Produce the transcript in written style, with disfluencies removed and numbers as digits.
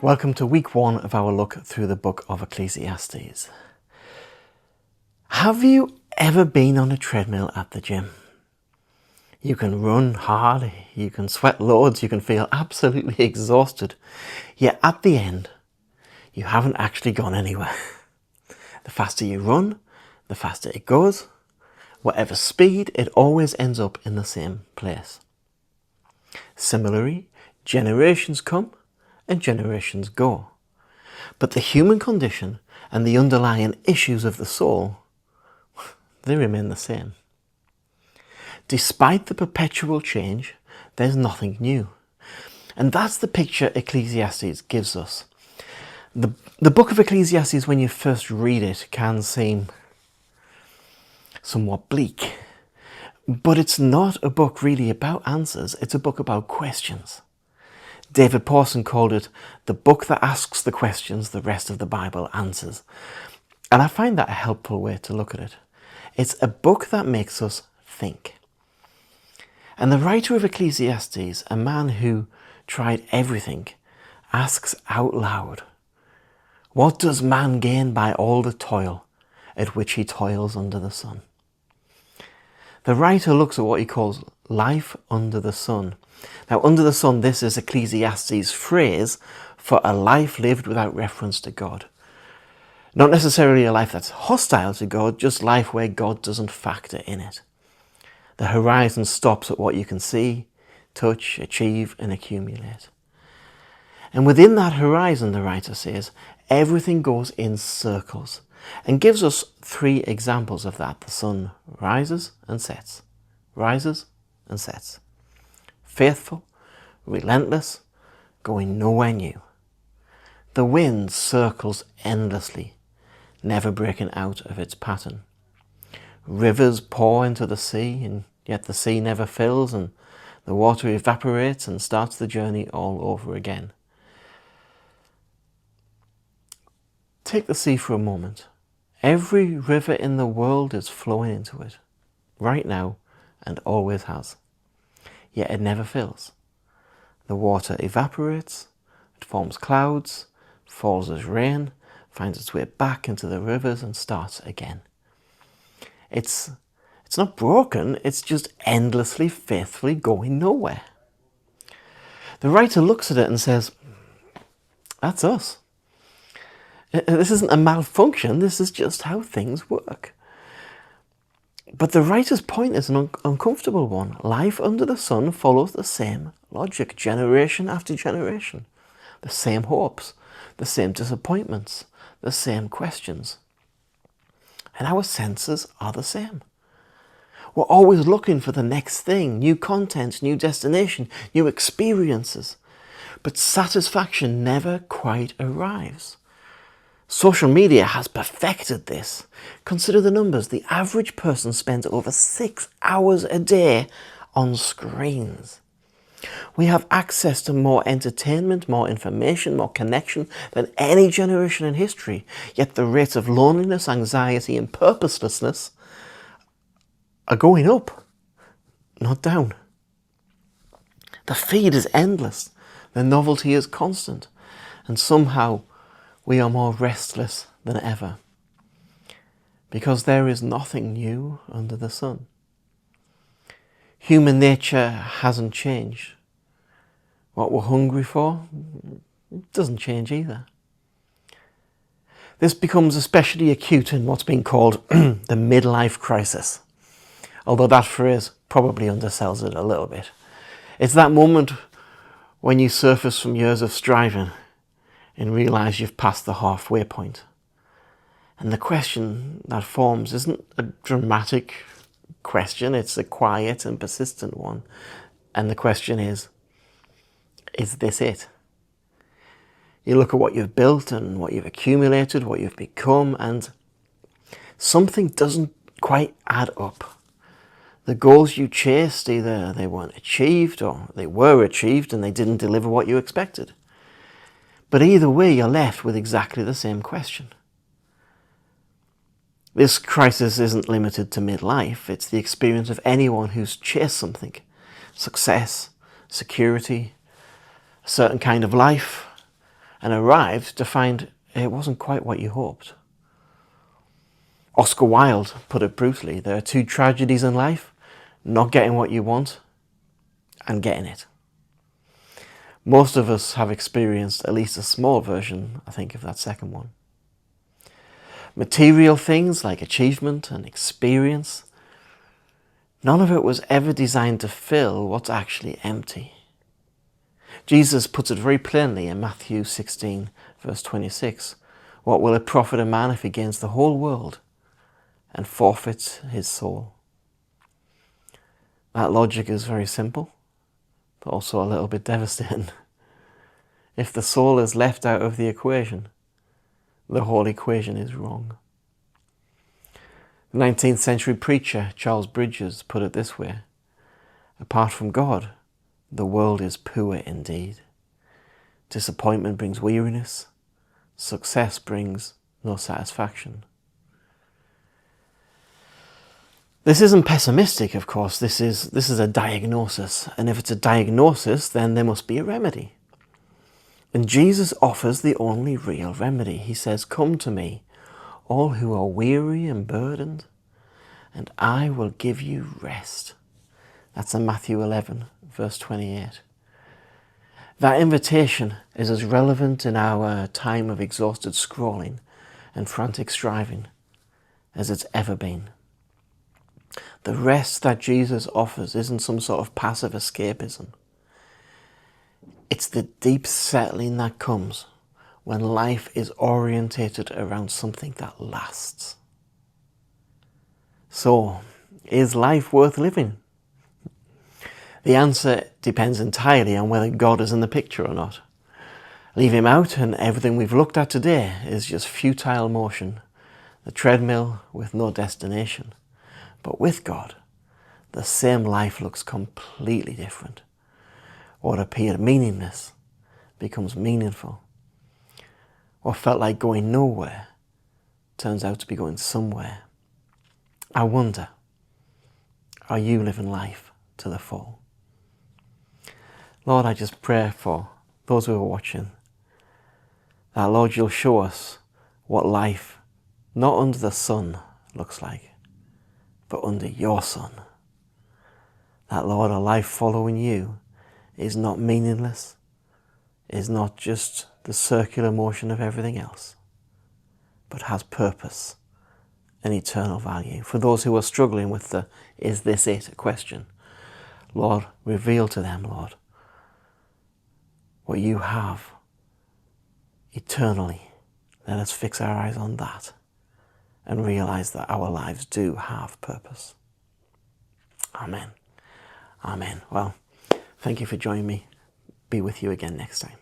Welcome to week 1 of our look through the book of Ecclesiastes. Have you ever been on a treadmill at the gym? You can run hard, you can sweat loads, you can feel absolutely exhausted, yet at the end, you haven't actually gone anywhere. The faster you run, the faster it goes. Whatever speed, it always ends up in the same place. Similarly, generations come and generations go. But the human condition and the underlying issues of the soul, they remain the same. Despite the perpetual change, there's nothing new. And that's the picture Ecclesiastes gives us. The book of Ecclesiastes, when you first read it, can seem somewhat bleak. But it's not a book really about answers, it's a book about questions. David Pawson called it the book that asks the questions the rest of the Bible answers. And I find that a helpful way to look at it. It's a book that makes us think. And the writer of Ecclesiastes, a man who tried everything, asks out loud, what does man gain by all the toil at which he toils under the sun? The writer looks at what he calls life under the sun. Now, under the sun, this is Ecclesiastes' phrase for a life lived without reference to God. Not necessarily a life that's hostile to God, just life where God doesn't factor in it. The horizon stops at what you can see, touch, achieve, and accumulate. And within that horizon, the writer says, everything goes in circles, and gives us 3 examples of that. The sun rises and sets, rises and sets. Faithful, relentless, going nowhere new. The wind circles endlessly, never breaking out of its pattern. Rivers pour into the sea, and yet the sea never fills, and the water evaporates and starts the journey all over again. Take the sea for a moment. Every river in the world is flowing into it, right now, and always has. Yet it never fills. The water evaporates, it forms clouds, falls as rain, finds its way back into the rivers and starts again. It's not broken, it's just endlessly, faithfully going nowhere. The writer looks at it and says, that's us. This isn't a malfunction, this is just how things work. But the writer's point is an uncomfortable one. Life under the sun follows the same logic, generation after generation. The same hopes, the same disappointments, the same questions. And our senses are the same. We're always looking for the next thing, new content, new destination, new experiences. But satisfaction never quite arrives. Social media has perfected this. Consider the numbers. The average person spends over 6 hours a day on screens. We have access to more entertainment, more information, more connection than any generation in history. Yet the rates of loneliness, anxiety, and purposelessness are going up, not down. The feed is endless. The novelty is constant. And somehow, we are more restless than ever, because there is nothing new under the sun. Human nature hasn't changed. What we're hungry for doesn't change either. This becomes especially acute in what's been called the midlife crisis, although that phrase probably undersells it a little bit. It's that moment when you surface from years of striving and realize you've passed the halfway point. And the question that forms isn't a dramatic question, it's a quiet and persistent one. And the question is this it? You look at what you've built and what you've accumulated, what you've become, and something doesn't quite add up. The goals you chased, either they weren't achieved or they were achieved and they didn't deliver what you expected. But either way, you're left with exactly the same question. This crisis isn't limited to midlife. It's the experience of anyone who's chased something. Success, security, a certain kind of life, and arrived to find it wasn't quite what you hoped. Oscar Wilde put it brutally: there are two tragedies in life: not getting what you want and getting it. Most of us have experienced at least a small version, I think, of that second one. Material things like achievement and experience, none of it was ever designed to fill what's actually empty. Jesus puts it very plainly in Matthew 16, verse 26. What will it profit a man if he gains the whole world and forfeits his soul? That logic is very simple, but also a little bit devastating. If the soul is left out of the equation, the whole equation is wrong. The 19th century preacher Charles Bridges put it this way: apart from God, the world is poor indeed. Disappointment brings weariness. Success brings no satisfaction. This isn't pessimistic, of course. This is a diagnosis. And if it's a diagnosis, then there must be a remedy. And Jesus offers the only real remedy. He says, "Come to me, all who are weary and burdened, and I will give you rest." That's in Matthew 11, verse 28. That invitation is as relevant in our time of exhausted scrolling and frantic striving as it's ever been. The rest that Jesus offers isn't some sort of passive escapism. It's the deep settling that comes when life is orientated around something that lasts. So, is life worth living? The answer depends entirely on whether God is in the picture or not. Leave him out and everything we've looked at today is just futile motion, the treadmill with no destination. But with God, the same life looks completely different. What appeared meaningless becomes meaningful. What felt like going nowhere turns out to be going somewhere. I wonder, are you living life to the full? Lord, I just pray for those who are watching, that, Lord, you'll show us what life, not under the sun, looks like, but under your sun. That, Lord, a life following you is not meaningless, is not just the circular motion of everything else, but has purpose and eternal value. For those who are struggling with the "is this it?" question, Lord, reveal to them, Lord, what you have eternally. Let us fix our eyes on that and realize that our lives do have purpose. Amen. Amen. Well, thank you for joining me. Be with you again next time.